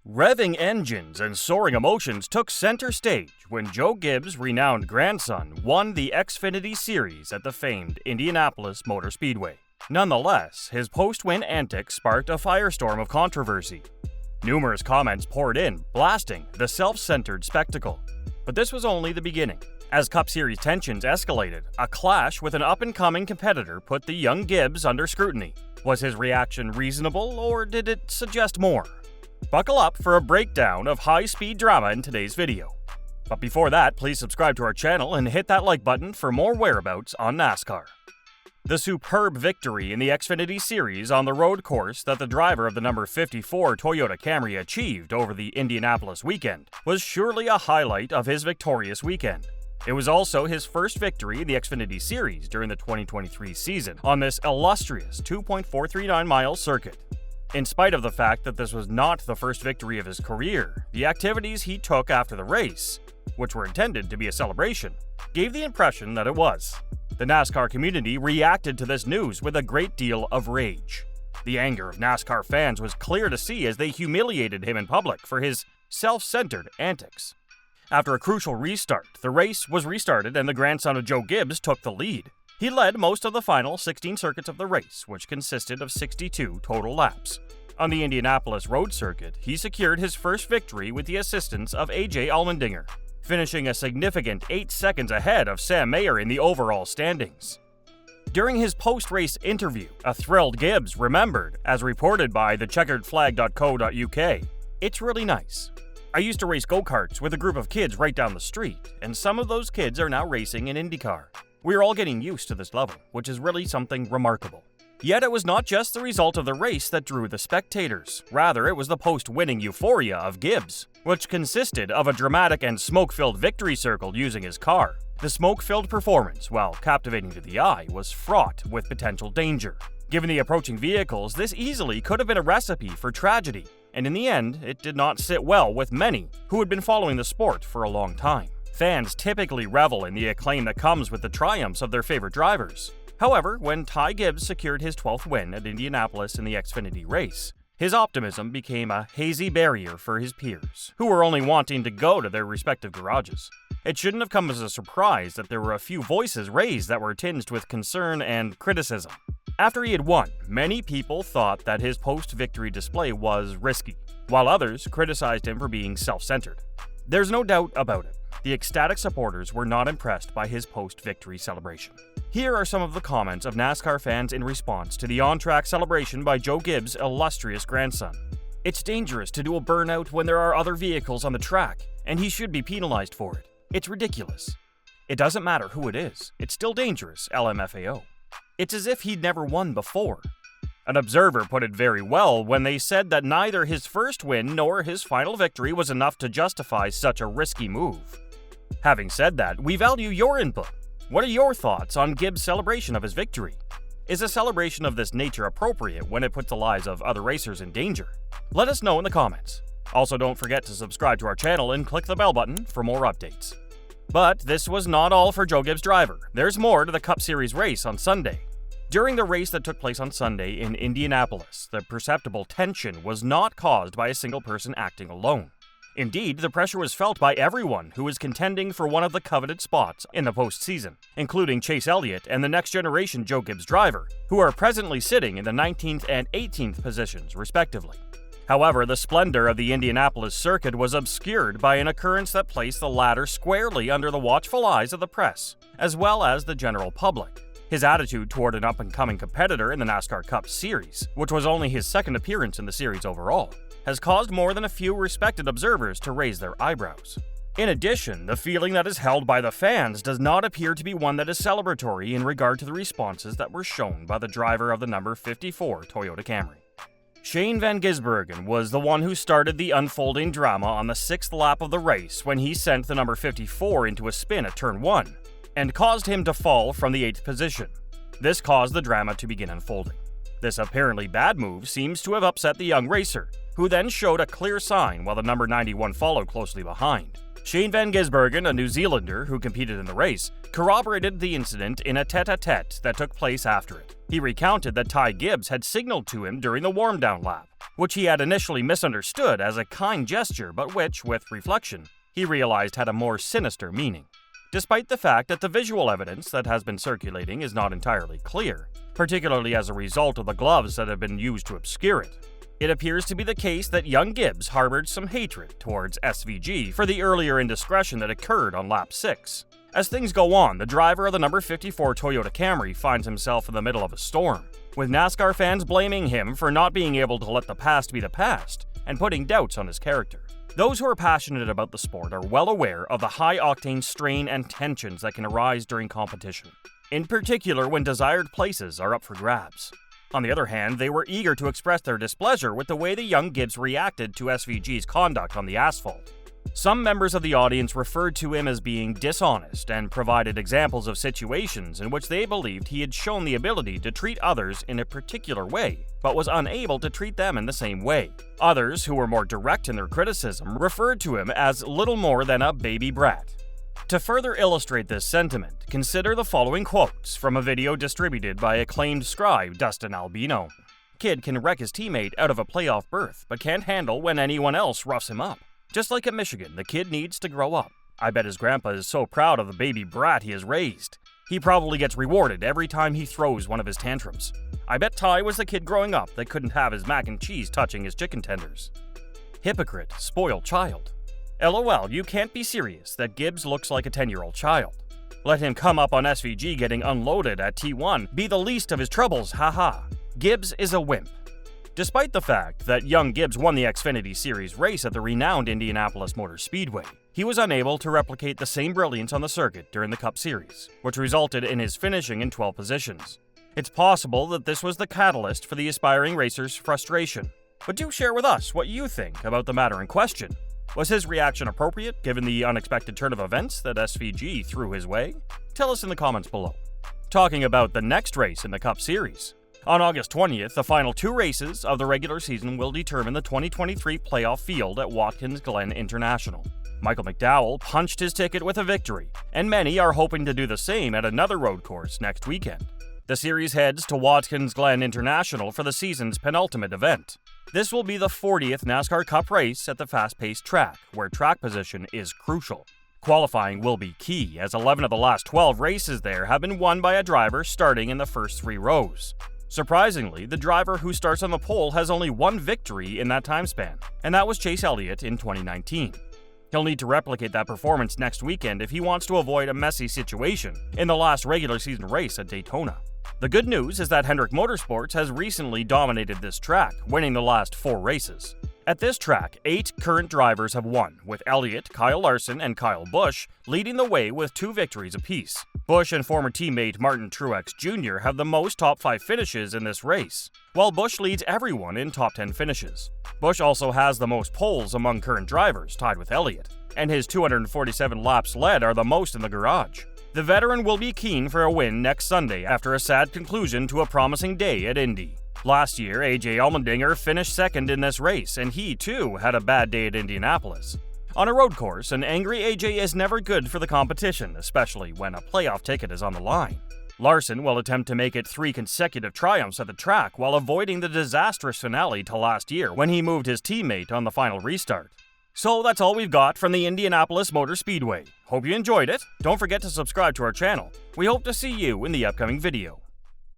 Revving engines and soaring emotions took center stage when Joe Gibbs' renowned grandson won the Xfinity Series at the famed Indianapolis Motor Speedway. Nonetheless, his post-win antics sparked a firestorm of controversy. Numerous comments poured in, blasting the self-centered spectacle. But this was only the beginning. As Cup Series tensions escalated, a clash with an up-and-coming competitor put the young Gibbs under scrutiny. Was his reaction reasonable, or did it suggest more? Buckle up for a breakdown of high-speed drama in today's video. But before that, please subscribe to our channel and hit that like button for more whereabouts on NASCAR. The superb victory in the Xfinity Series on the road course that the driver of the number 54 Toyota Camry achieved over the Indianapolis weekend was surely a highlight of his victorious weekend. It was also his first victory in the Xfinity Series during the 2023 season on this illustrious 2.439-mile circuit. In spite of the fact that this was not the first victory of his career, the activities he took after the race, which were intended to be a celebration, gave the impression that it was. The NASCAR community reacted to this news with a great deal of rage. The anger of NASCAR fans was clear to see as they humiliated him in public for his self-centered antics. After a crucial restart, the race was restarted and the grandson of Joe Gibbs took the lead. He led most of the final 16 circuits of the race, which consisted of 62 total laps. On the Indianapolis road circuit, he secured his first victory with the assistance of A.J. Allmendinger, finishing a significant 8 seconds ahead of Sam Mayer in the overall standings. During his post-race interview, a thrilled Gibbs remembered, as reported by thecheckeredflag.co.uk, "It's really nice. I used to race go-karts with a group of kids right down the street, and some of those kids are now racing in IndyCar. We're all getting used to this level, which is really something remarkable." Yet it was not just the result of the race that drew the spectators. Rather, it was the post-winning euphoria of Gibbs, which consisted of a dramatic and smoke-filled victory circle using his car. The smoke-filled performance, while captivating to the eye, was fraught with potential danger. Given the approaching vehicles, this easily could have been a recipe for tragedy, and in the end, it did not sit well with many who had been following the sport for a long time. Fans typically revel in the acclaim that comes with the triumphs of their favorite drivers. However, when Ty Gibbs secured his 12th win at Indianapolis in the Xfinity race, his optimism became a hazy barrier for his peers, who were only wanting to go to their respective garages. It shouldn't have come as a surprise that there were a few voices raised that were tinged with concern and criticism. After he had won, many people thought that his post-victory display was risky, while others criticized him for being self-centered. There's no doubt about it. The ecstatic supporters were not impressed by his post-victory celebration. Here are some of the comments of NASCAR fans in response to the on-track celebration by Joe Gibbs' illustrious grandson. "It's dangerous to do a burnout when there are other vehicles on the track, and he should be penalized for it. It's ridiculous. It doesn't matter who it is. It's still dangerous, LMFAO. It's as if he'd never won before." An observer put it very well when they said that neither his first win nor his final victory was enough to justify such a risky move. Having said that, we value your input. What are your thoughts on Gibbs' celebration of his victory? Is a celebration of this nature appropriate when it puts the lives of other racers in danger? Let us know in the comments. Also, don't forget to subscribe to our channel and click the bell button for more updates. But this was not all for Joe Gibbs' driver. There's more to the Cup Series race on Sunday. During the race that took place on Sunday in Indianapolis, the perceptible tension was not caused by a single person acting alone. Indeed, the pressure was felt by everyone who was contending for one of the coveted spots in the postseason, including Chase Elliott and the next-generation Joe Gibbs driver, who are presently sitting in the 19th and 18th positions, respectively. However, the splendor of the Indianapolis circuit was obscured by an occurrence that placed the latter squarely under the watchful eyes of the press, as well as the general public. His attitude toward an up-and-coming competitor in the NASCAR Cup Series, which was only his second appearance in the series overall, has caused more than a few respected observers to raise their eyebrows. In addition, the feeling that is held by the fans does not appear to be one that is celebratory in regard to the responses that were shown by the driver of the number 54 Toyota Camry. Shane Van Gisbergen was the one who started the unfolding drama on the 6th lap of the race when he sent the number 54 into a spin at turn 1, and caused him to fall from the 8th position. This caused the drama to begin unfolding. This apparently bad move seems to have upset the young racer, who then showed a clear sign while the number 91 followed closely behind. Shane Van Gisbergen, a New Zealander who competed in the race, corroborated the incident in a tete-a-tete that took place after it. He recounted that Ty Gibbs had signaled to him during the warm-down lap, which he had initially misunderstood as a kind gesture but which, with reflection, he realized had a more sinister meaning. Despite the fact that the visual evidence that has been circulating is not entirely clear, particularly as a result of the gloves that have been used to obscure it, it appears to be the case that young Gibbs harbored some hatred towards SVG for the earlier indiscretion that occurred on lap 6. As things go on, the driver of the number 54 Toyota Camry finds himself in the middle of a storm, with NASCAR fans blaming him for not being able to let the past be the past and putting doubts on his character. Those who are passionate about the sport are well aware of the high-octane strain and tensions that can arise during competition, in particular when desired places are up for grabs. On the other hand, they were eager to express their displeasure with the way the young Gibbs reacted to SVG's conduct on the asphalt. Some members of the audience referred to him as being dishonest and provided examples of situations in which they believed he had shown the ability to treat others in a particular way, but was unable to treat them in the same way. Others, who were more direct in their criticism, referred to him as little more than a baby brat. To further illustrate this sentiment, consider the following quotes from a video distributed by acclaimed scribe Dustin Albino. Kid can wreck his teammate out of a playoff berth, but can't handle when anyone else roughs him up. Just like at Michigan, the kid needs to grow up. I bet his grandpa is so proud of the baby brat he has raised. He probably gets rewarded every time he throws one of his tantrums. I bet Ty was the kid growing up that couldn't have his mac and cheese touching his chicken tenders. Hypocrite, spoiled child. LOL, you can't be serious that Gibbs looks like a 10-year-old child. Let him come up on SVG getting unloaded at T1 be the least of his troubles, haha. Gibbs is a wimp. Despite the fact that young Gibbs won the Xfinity Series race at the renowned Indianapolis Motor Speedway, he was unable to replicate the same brilliance on the circuit during the Cup Series, which resulted in his finishing in 12 positions. It's possible that this was the catalyst for the aspiring racer's frustration. But do share with us what you think about the matter in question. Was his reaction appropriate given the unexpected turn of events that SVG threw his way? Tell us in the comments below. Talking about the next race in the Cup Series. On August 20th, the final 2 races of the regular season will determine the 2023 playoff field at Watkins Glen International. Michael McDowell punched his ticket with a victory, and many are hoping to do the same at another road course next weekend. The series heads to Watkins Glen International for the season's penultimate event. This will be the 40th NASCAR Cup race at the fast-paced track, where track position is crucial. Qualifying will be key, as 11 of the last 12 races there have been won by a driver starting in the first 3 rows. Surprisingly, the driver who starts on the pole has only 1 victory in that time span, and that was Chase Elliott in 2019. He'll need to replicate that performance next weekend if he wants to avoid a messy situation in the last regular season race at Daytona. The good news is that Hendrick Motorsports has recently dominated this track, winning the last 4 races. At this track, 8 current drivers have won, with Elliott, Kyle Larson, and Kyle Busch leading the way with 2 victories apiece. Busch and former teammate Martin Truex Jr. have the most top 5 finishes in this race, while Busch leads everyone in top 10 finishes. Busch also has the most poles among current drivers, tied with Elliott, and his 247 laps led are the most in the garage. The veteran will be keen for a win next Sunday after a sad conclusion to a promising day at Indy. Last year, AJ Allmendinger finished second in this race, and he too had a bad day at Indianapolis. On a road course, an angry AJ is never good for the competition, especially when a playoff ticket is on the line. Larson will attempt to make it 3 consecutive triumphs at the track while avoiding the disastrous finale to last year when he moved his teammate on the final restart. So that's all we've got from the Indianapolis Motor Speedway. Hope you enjoyed it. Don't forget to subscribe to our channel. We hope to see you in the upcoming video.